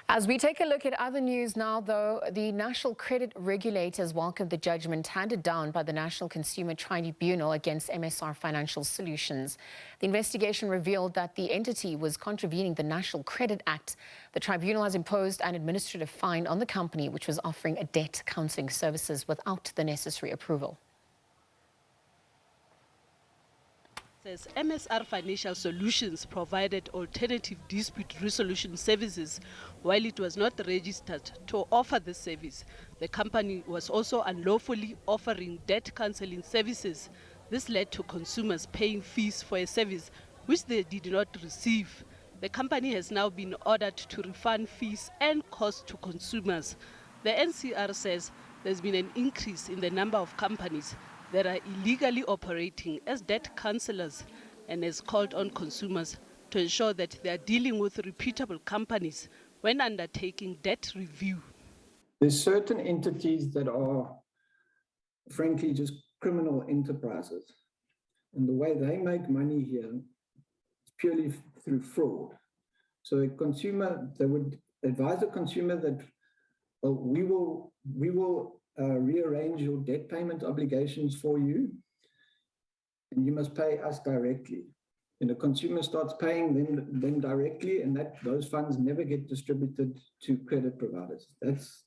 As we take a look at other news now, though, the National Credit Regulators welcomed the judgment handed down by the National Consumer Tribunal against MSR Financial Solutions. The investigation revealed that the entity was contravening the National Credit Act. The tribunal has imposed an administrative fine on the company, which was offering debt counselling services without the necessary approval. Says MSR Financial Solutions provided alternative dispute resolution services while it was not registered to offer the service. The company was also unlawfully offering debt counseling services. This led to consumers paying fees for a service which they did not receive. The company has now been ordered to refund fees and costs to consumers. The NCR says there's been an increase in the number of companies that are illegally operating as debt counselors and has called on consumers to ensure that they are dealing with reputable companies when undertaking debt review. There's certain entities that are, frankly, just criminal enterprises. And the way they make money here is purely through fraud. So a consumer, they would advise a consumer that we will rearrange your debt payment obligations for you, and you must pay us directly. And the consumer starts paying them directly, and those funds never get distributed to credit providers. That's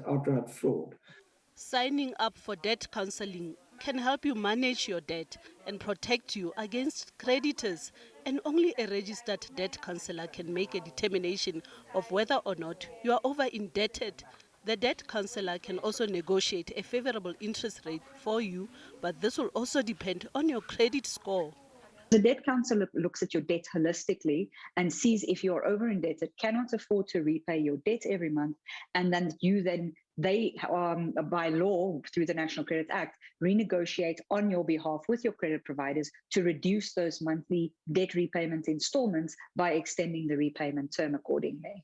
outright fraud. Signing up for debt counseling can help you manage your debt and protect you against creditors, and only a registered debt counselor can make a determination of whether or not you are over-indebted. The debt counselor can also negotiate a favorable interest rate for you, but this will also depend on your credit score. The debt counselor looks at your debt holistically and sees if you're over-indebted, cannot afford to repay your debt every month, and then they by law, through the National Credit Act, renegotiate on your behalf with your credit providers to reduce those monthly debt repayment installments by extending the repayment term accordingly.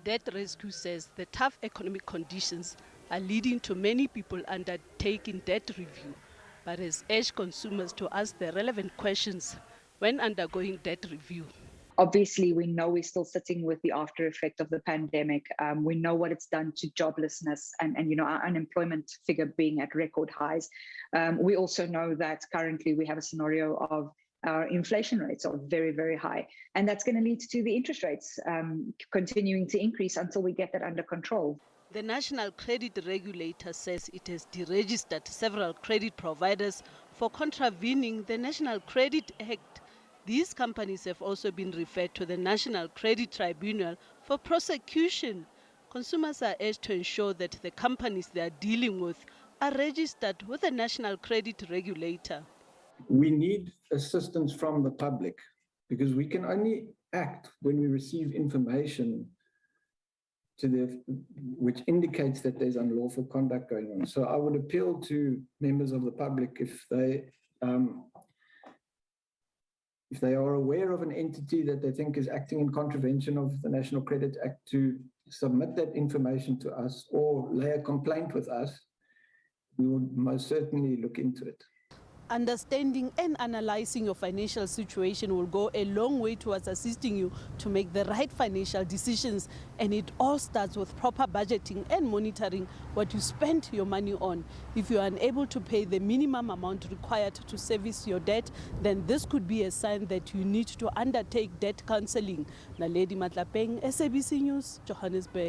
Debt Rescue says the tough economic conditions are leading to many people undertaking debt review, but has urged consumers to ask the relevant questions when undergoing debt review. Obviously, we know we're still sitting with the after effect of the pandemic. We know what it's done to joblessness and our unemployment figure being at record highs. We also know that currently we have a scenario of our inflation rates are very, very high. And that's going to lead to the interest rates continuing to increase until we get that under control. The National Credit Regulator says it has deregistered several credit providers for contravening the National Credit Act. These companies have also been referred to the National Credit Tribunal for prosecution. Consumers are urged to ensure that the companies they are dealing with are registered with the National Credit Regulator. We need assistance from the public because we can only act when we receive information which indicates that there's unlawful conduct going on. So I would appeal to members of the public if they are aware of an entity that they think is acting in contravention of the National Credit Act, to submit that information to us or lay a complaint with us. We will most certainly look into it. Understanding and analyzing your financial situation will go a long way towards assisting you to make the right financial decisions, and it all starts with proper budgeting and monitoring what you spend your money on. If you are unable to pay the minimum amount required to service your debt, then this could be a sign that you need to undertake debt counseling. Naledi Matlapeng, SABC News, Johannesburg.